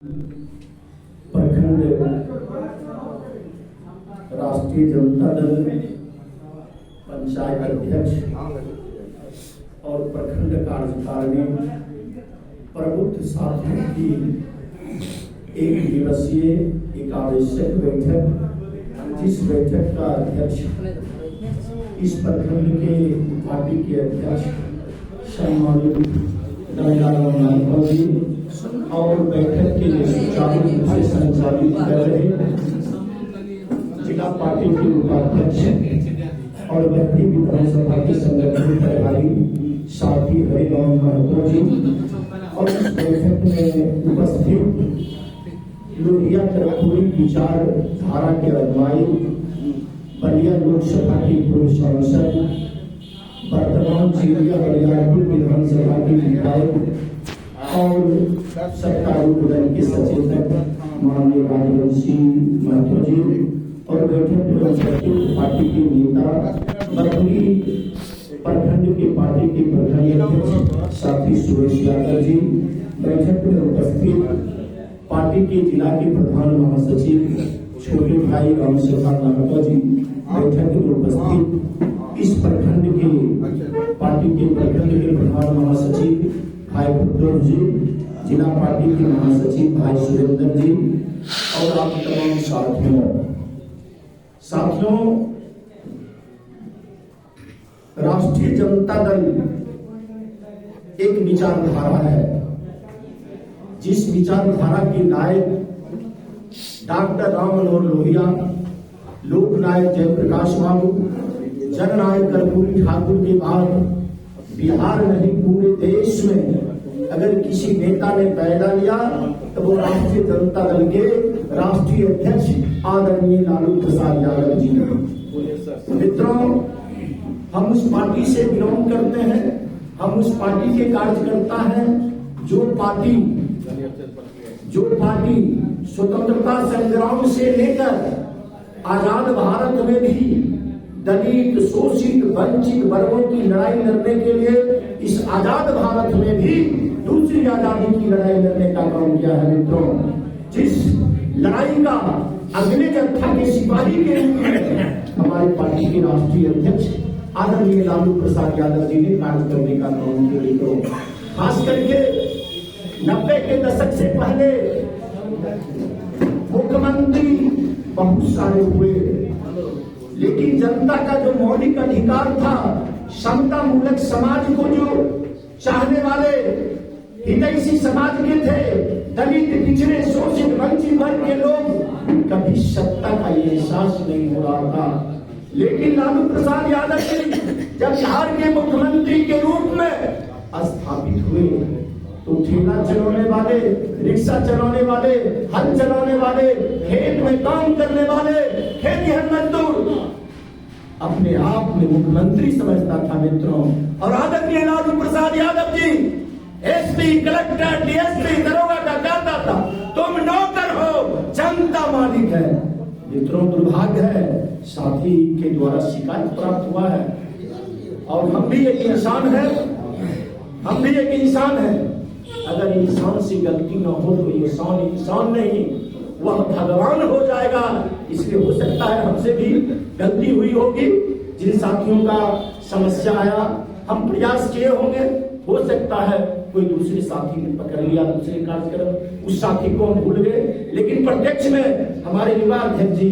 प्रखंड राष्ट्रीय जनता दल पंचायत अध्यक्ष और प्रखंड कार्यकारिणी प्रबुद्ध साथियों की एक दिवसीय एक आवश्यक बैठक, जिस बैठक का अध्यक्ष इस प्रखंड के पार्टी के अध्यक्ष सम्मानित जी और बैठक के सुचारू रूप से संचालित कर रहे जिला पार्टी के उपाध्यक्ष और व्यक्ति विधानसभा के संगठन प्रभारी साथी हरिराम महतो जी और इस बैठक में उपस्थित लोहिया तरकुरी विचार धारा के अगुवाई बलिया लोकसभा की पूर्व सांसद वर्तमान चिड़िया बलियापुर विधानसभा के विधायक और सत्तारूढ़ दल के सचेतक माननीय राजवंशी महतो जी और बैठक में उपस्थित पार्टी के नेता बरौनी प्रखंड के पार्टी के प्रखंड अध्यक्ष साथी सुरेश यादव जी, बैठक में उपस्थित पार्टी के जिला के प्रधान महासचिव छोटे भाई रामशेखर नागपा जी, बैठक में उपस्थित इस प्रखंड के पार्टी के प्रखंड के प्रधान महासचिव भाई भुद्दर जी, जिला पार्टी के महासचिव भाई सुरेंद्र जी और आप तमाम साथियों, राष्ट्रीय जनता दल एक विचारधारा है, जिस विचारधारा के नायक डॉक्टर राम मनोहर लोहिया, लोक नायक जयप्रकाश बाबू, जननायक कर्पूरी ठाकुर के बाद बिहार नहीं पूरे देश में अगर किसी नेता ने पैदा लिया तो वो राष्ट्रीय जनता दल के राष्ट्रीय अध्यक्ष आदरणीय लालू प्रसाद यादव जी ने। मित्रों, हम उस पार्टी से बिलोंग करते हैं, हम उस पार्टी के कार्यकर्ता हैं जो पार्टी स्वतंत्रता संग्राम से लेकर आजाद भारत में भी दलित, शोषित, वंचित वर्गों की लड़ाई लड़ने के लिए इस आजाद भारत में भी दूसरी आजादी की लड़ाई लड़ने का काम किया है। मित्रों, जिस लड़ाई का अगले जत्था के सिपाही के रूप में हमारी पार्टी के राष्ट्रीय अध्यक्ष आदरणीय लालू प्रसाद यादव जी ने कार्य करने का काम किया। मित्रों, खास करके 90 के दशक से पहले मुख्यमंत्री बहुत सारे हुए, लेकिन जनता का जो मौलिक अधिकार था, समता मूलक समाज को जो चाहने वाले हितैषी समाज के थे, दलित, पिछड़े, शोषित, वंचित वर्ग के लोग, कभी सत्ता का ये एहसास नहीं हो रहा था। लेकिन लालू प्रसाद यादव जी जब बिहार के मुख्यमंत्री के रूप में स्थापित हुए तो ठेला चलाने वाले, रिक्शा चलाने वाले, हल चलाने वाले, खेत में काम करने वाले, खेतिहर मजदूर अपने आप में मुख्यमंत्री समझता था। मित्रों, और आदरणीय Lalu Prasad Yadav ji SP, collector, DSP, दरोगा का कहता था, तुम नौकर हो, जनता मालिक है। मित्रों, दुर्भाग्य है साथी के द्वारा शिकायत प्राप्त हुआ है और हम भी एक इंसान है, अगर इंसान से गलती न हो तो इंसान नहीं, वह भगवान हो जाएगा। इसलिए हो सकता है हमसे भी गलती हुई होगी, जिन साथियों का समस्या आया हम प्रयास किए होंगे, हो सकता है कोई दूसरे साथी ने पकड़ लिया, दूसरे कार्यक्रम, उस साथी को हम भूल गए। लेकिन प्रत्यक्ष में हमारे युवा अध्यक्ष जी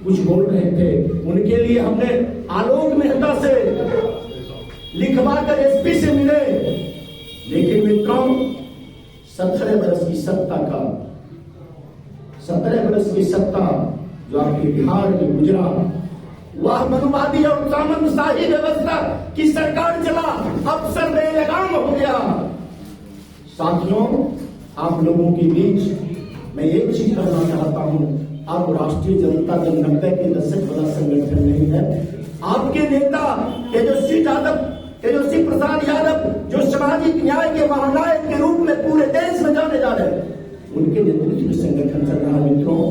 कुछ बोल रहे थे, उनके लिए हमने आलोक मेहता से लिखवा कर एसपी से मिले। लेकिन मित्रों, 17 वर्ष की सत्ता जो आपके बिहार में गुजरा, वह मनुवादी और सामंतशाही व्यवस्था की सरकार चला, अफसर बेलगाम हो गया। साथियों, आप लोगों के बीच मैं एक चीज करना चाहता हूं, आप राष्ट्रीय जनता दल 90 के दशक वाला संगठन नहीं है। आपके नेता तेजस्वी प्रसाद यादव जो सामाजिक न्याय के महानायक के रूप में पूरे देश में जाने जा रहे हैं, उनके नेतृत्व में संगठन चल रहा है। मित्रों,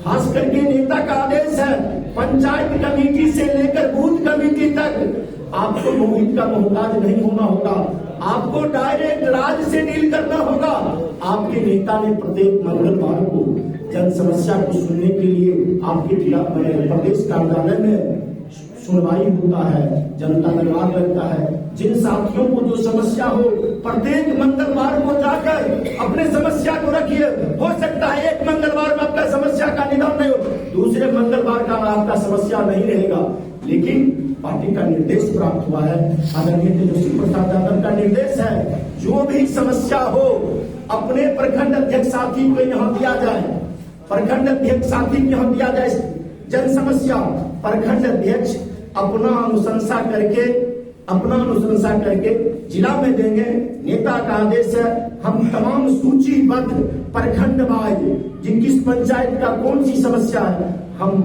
खास करके नेता का आदेश है, पंचायत कमेटी से लेकर बूथ कमेटी तक आपको मोहित का मोहताज नहीं होना होगा। आपको डायरेक्ट राज्य से डील करना होगा। आपके नेता ने प्रत्येक मंगलवार को जन समस्या को सुनने के लिए आपके प्रदेश कार्यालय में सुनवाई होता है, जनता दरबार लगता है। जिन साथियों को जो समस्या हो प्रत्येक मंगलवार को जाकर अपने समस्या को रखिए। हो सकता है एक मंगलवार में आपका समस्या का निदान नहीं हो, दूसरे मंगलवार का आपका समस्या नहीं रहेगा, लेकिन पार्टी का निर्देश प्राप्त हुआ है, आदरणीय तेजस्वी प्रसाद यादव का निर्देश है, जो भी समस्या हो अपने प्रखंड अध्यक्ष साथी को यहाँ दिया जाए, प्रखंड अध्यक्ष साथी को यहाँ दिया जाए। जन समस्या प्रखंड अध्यक्ष अपना अनुशंसा करके जिला में देंगे। नेता का आदेश है, हम तमाम सूचीबद्ध प्रखंड वाइज जिस पंचायत का कौन सी समस्या है हम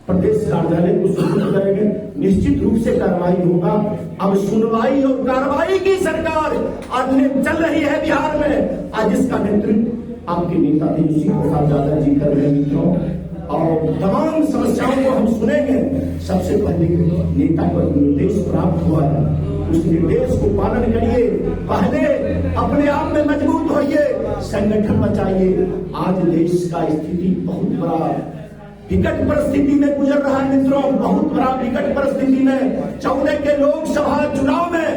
प्रदेश कार्यालय को सूचित करेंगे। निश्चित रूप से कार्रवाई होगा। अब सुनवाई और कार्रवाई की सरकार आज चल रही है बिहार में। आज इसका नेतृत्व आपके नेता तेजस्वी प्रसाद यादव जी कर रहे हैं मित्रों, और तमाम समस्याओं को हम सुनेंगे। सबसे पहले नेता को निर्देश प्राप्त हुआ है, उस निर्देश को पालन करिए। पहले अपने आप में मजबूत होइए, संगठन बचाइए। आज देश का स्थिति बहुत बड़ा विकट परिस्थिति में गुजर रहा है मित्रों, बहुत बड़ा विकट परिस्थिति में। 14 के लोकसभा चुनाव में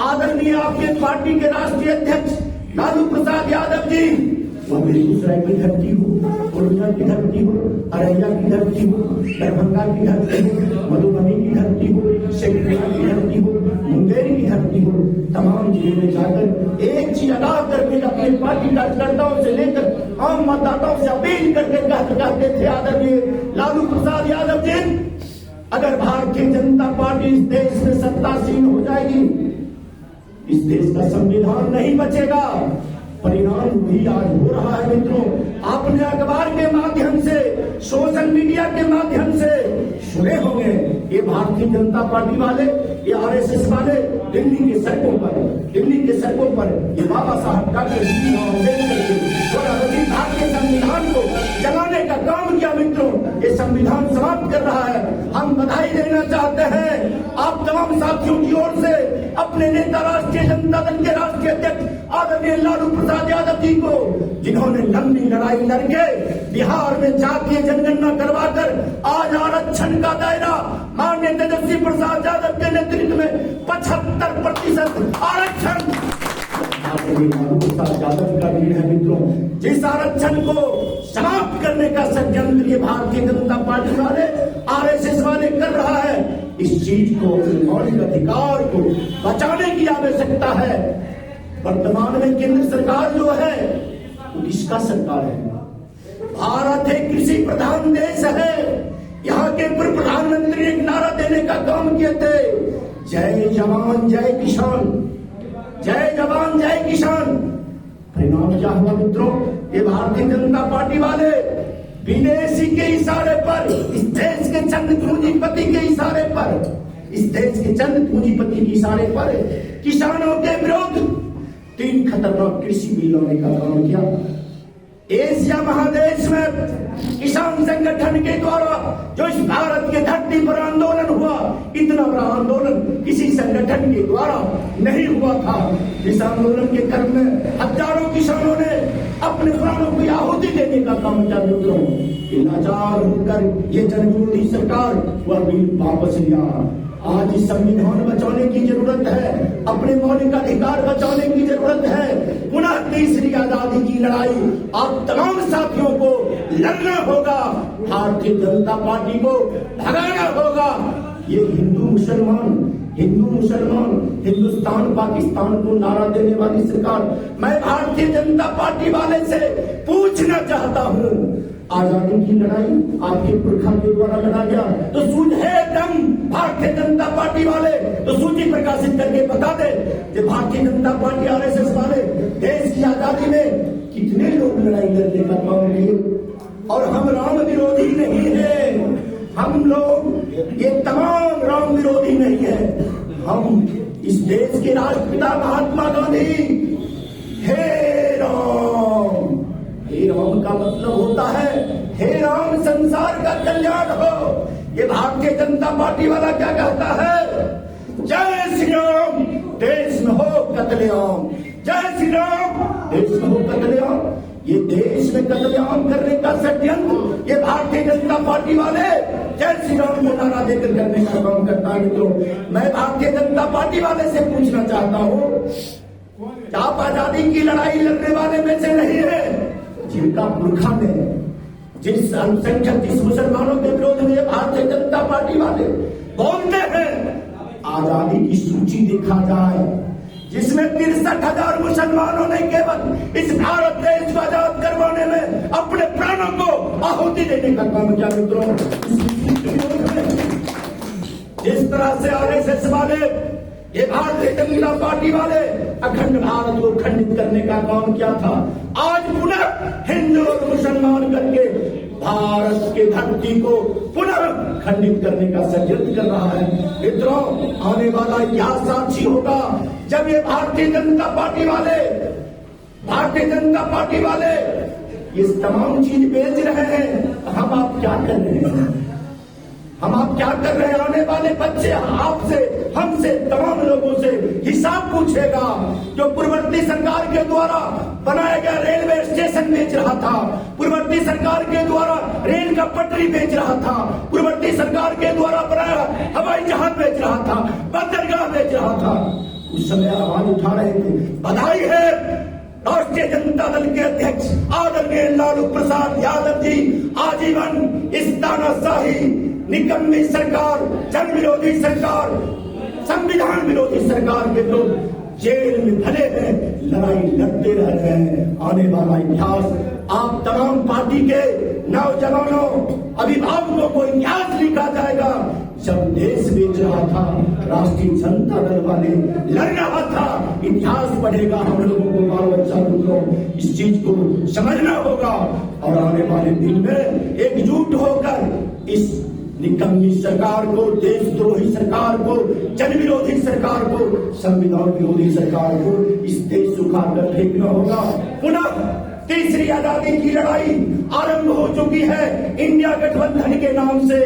आदरणीय आपके पार्टी के राष्ट्रीय अध्यक्ष लालू प्रसाद यादव जी, वो बेगूसराय की धरती हो, पूर्णिया की धरती हो, अररिया की धरती हो, दरभंगा की धरती हो, मधुबनी की धरती हो, शेखपुरा की धरती हो, मुंगेर की धरती हो, तमाम जिलों में जाकर एक चीज अदा करके अपने पार्टी कार्यकर्ताओं से लेकर आम मतदाताओं से अपील करके कहते थे, आदरणीय लालू प्रसाद यादव जी, अगर भारतीय जनता पार्टी इस देश में सत्तासीन हो जाएगी, इस देश का संविधान नहीं बचेगा। परिणाम भी आज हो रहा है मित्रों। आपने अखबार के माध्यम से, सोशल मीडिया के माध्यम से सुने होंगे, ये भारतीय जनता पार्टी वाले, ये आरएसएस वाले दिल्ली के सड़कों पर ये बाबा साहब डॉक्टर भीमराव अम्बेडकर के भारतीय संविधान को जलाने का काम किया मित्रों। ये संविधान समाप्त कर रहा है। हम बधाई देना चाहते हैं आप तमाम साथियों की ओर से अपने नेता राष्ट्रीय जनता दल के राष्ट्रीय अध्यक्ष आदरणीय लालू प्रसाद यादव जी को, जिन्होंने लंबी लड़ाई लड़के बिहार में जातीय जनगणना करवाकर आज आरक्षण का दायरा माननीय तेजस्वी प्रसाद यादव के नेतृत्व में 75% आरक्षण लालू प्रसाद यादव का लीड है मित्रों। जिस आरक्षण को समाप्त करने का षड्यंत्र ये भारतीय जनता पार्टी वाले, आरएसएस वाले कर रहा है, इस चीज को, मौलिक अधिकार को बचाने की आवश्यकता है। वर्तमान में केंद्र सरकार जो है वो किसका सरकार है? भारत एक कृषि प्रधान देश है। यहाँ के पूर्व प्रधानमंत्री एक नारा देने का काम किए थे, जय जवान जय किसान, जय जवान जय किसान। परिणाम क्या हुआ मित्रों? ये भारतीय जनता पार्टी वाले विदेशी के इशारे पर, इस देश के चंद पूंजीपति के इशारे पर, इस देश के चंद पूंजीपति के इशारे पर किसानों के विरुद्ध 3 खतरनाक कृषि बिल लाने का काम किया। एशिया महादेश में किसान संगठन के द्वारा जो इस भारत के धरती पर आंदोलन हुआ, इतना बड़ा आंदोलन किसी संगठन के द्वारा नहीं हुआ था। इस आंदोलन के क्रम में हजारों किसानों ने अपने प्राणों की आहुति देने का काम किया मित्रों। लाचार होकर ये जनविरोधी सरकार वह बिल वापस लिया। आज इस संविधान बचाने की जरूरत है, अपने मौलिक अधिकार बचाने की जरूरत है। पुनः तीसरी आजादी की लड़ाई आप तमाम साथियों को लड़ना होगा। भारतीय जनता पार्टी को भगाना होगा। ये हिंदू मुसलमान, हिंदुस्तान पाकिस्तान को नारा देने वाली सरकार, मैं भारतीय जनता पार्टी वाले से पूछना चाहता हूँ, आजादी की लड़ाई आपके पुरखा के द्वारा लड़ा गया, तो सूझ है दम भारतीय जनता पार्टी वाले तो सूची प्रकाशित करके बता दे कि भारतीय जनता पार्टी आरएसएस वाले देश की आजादी में कितने लोग लड़ाई लड़ने का काम किए। और हम राम विरोधी नहीं है, हम लोग ये तमाम राम विरोधी नहीं है। हम इस देश के राष्ट्रपिता महात्मा गांधी, हे राम, हे राम का मतलब होता है हे राम संसार का कल्याण हो। ये भारतीय जनता पार्टी वाला क्या कहता है? जय श्री राम। देश में हो कत्लेआम। जय श्री राम। देश में हो कत्लेआम। ये देश में कत्लेआम करने का षड्यंत्र ये भारतीय जनता पार्टी वाले जय श्री राम को नारा देकर करने का काम करता है। मित्रों, मैं भारतीय जनता पार्टी वाले से पूछना चाहता हूँ, आप आजादी की लड़ाई लड़ने वाले में से नहीं है जिनका पुरखा में जिस अल्पसंख्यक जिस मुसलमानों के विरोध में भारतीय जनता पार्टी वाले बोलते हैं आजादी की सूची देखा जाए जिसमें 63,000 मुसलमानों ने केवल इस भारत देश को आजाद करवाने में अपने प्राणों को आहुति देने का काम किया। मित्रों, जिस तरह से आरएसएस वाले ये भारतीय जनता पार्टी वाले अखंड भारत को खंडित करने का काम किया था, आज पुनः हिंदू और मुसलमान करके भारत के धरती को पुनः खंडित करने का षड्यंत्र कर रहा है। मित्रों, आने वाला इतिहास साक्षी होगा जब ये भारतीय जनता पार्टी वाले ये तमाम चीज बेच रहे हैं। हम आप क्या कर रहे हैं? आने वाले बच्चे आपसे हमसे तमाम लोगों से हिसाब पूछेगा। जो पूर्ववर्ती सरकार के द्वारा बनाया गया रेलवे स्टेशन बेच रहा था, पूर्ववर्ती सरकार के द्वारा रेल का पटरी बेच रहा था, पूर्ववर्ती सरकार के द्वारा बनाया हवाई जहाज बेच रहा था, बंदरगाह बेच रहा था, उस समय आवाज उठा रहे थे। बधाई है राष्ट्रीय जनता दल के अध्यक्ष आदरणीय लालू प्रसाद यादव जी आजीवन इस तानाशाही निकम्मी सरकार, जन विरोधी सरकार, संविधान विरोधी सरकार के लोग जेल में भले हैं, लड़ाई लड़ते रह रहे हैं। आने वाला इतिहास आप तमाम पार्टी के नौजवानों अभिभावकों को इतिहास लिखा जाएगा। जब देश बेच रहा था, राष्ट्रीय जनता दल वाले लड़ रहा था, इतिहास पढ़ेगा हम लोगों को, बाल बच्चा को इस चीज को समझना होगा और आने वाले दिन में एकजुट होकर इस निकम्मी सरकार को, देशद्रोही सरकार को, जन विरोधी सरकार को, संविधान विरोधी सरकार को इस देश से उखाड़कर फेंकना होगा। पुनः तीसरी आजादी की लड़ाई आरंभ हो चुकी है। इंडिया गठबंधन के नाम से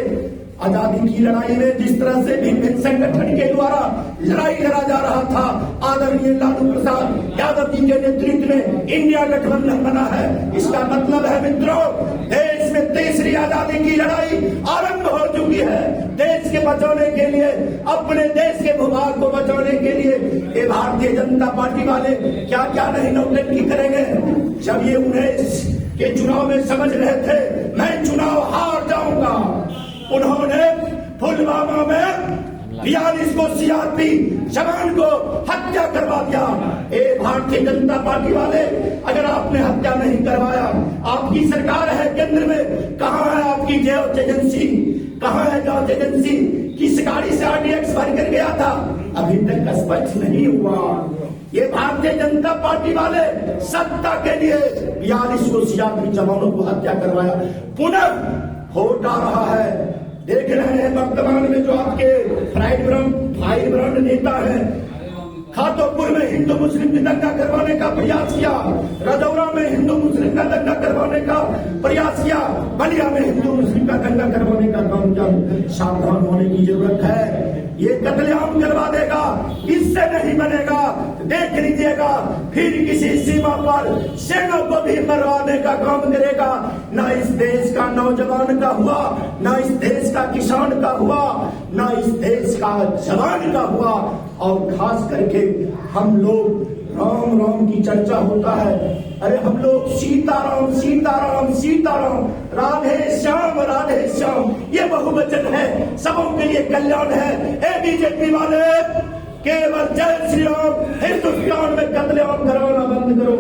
आजादी की लड़ाई में जिस तरह से विभिन्न संगठन के द्वारा लड़ाई लड़ा जा रहा था, आदरणीय लालू प्रसाद यादव जी के नेतृत्व में इंडिया गठबंधन बना है। इसका मतलब है मित्रों, देश में तीसरी आजादी की लड़ाई आरंभ हो चुकी है। देश के बचाने के लिए, अपने देश के भूभाग को बचाने के लिए ये भारतीय जनता पार्टी वाले क्या क्या नहीं नौटंकी करेंगे। जब ये 19 के चुनाव में समझ रहे थे मैं चुनाव हार जाऊंगा, उन्होंने पुलवामा में 42 को सीआरपी जवान को हत्या करवा दिया। भारतीय जनता पार्टी वाले, अगर आपने हत्या नहीं करवाया, आपकी सरकार है केंद्र में, कहाँ है आपकी जांच एजेंसी? कहाँ है जांच एजेंसी? किस गाड़ी से आरडीएक्स भर कर गया था? अभी तक स्पष्ट नहीं हुआ। ये भारतीय जनता पार्टी वाले सत्ता के लिए 42 को सीआरपी जवानों को हत्या करवाया, पुनः होट आ रहा है। देख रहे हैं वर्तमान में जो आपके फायर ब्रांड नेता है, खातोपुर में हिंदू मुस्लिम की दंगा करवाने का प्रयास किया, रजौरा में हिंदू मुस्लिम का दंगा करवाने का प्रयास किया, बलिया में हिंदू मुस्लिम का दंगा करवाने का काम किया। सावधान होने की जरूरत है। ये कत्लेआम करवा देगा, इससे नहीं बनेगा। देख लीजिएगा, फिर किसी सीमा पर सेना को भी मरवाने का काम करेगा। ना इस देश का नौजवान का हुआ, ना इस देश का किसान का हुआ, ना इस देश का जवान का हुआ। और खास करके हम लोग राम राम की चर्चा होता है, अरे हम लोग सीताराम सीताराम सीताराम, राधे श्याम, ये बहुवचन है, सबों के लिए कल्याण है। बीजेपी वाले केवल जय श्री राम, हिंदुस्तान में कत्लेआम करवाना बंद करो।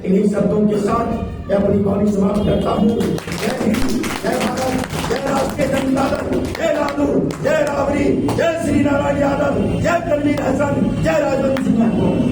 इन्हीं शब्दों के साथ मैं अपनी वाणी समाप्त करता हूँ। जय हिंद, जय भारत, जय राष्ट्रीय जनता दल, जय लालू, जय राबड़ी, जय श्री नारायण यादव, जय रणवीर हसन, जय राजवंत सिंह।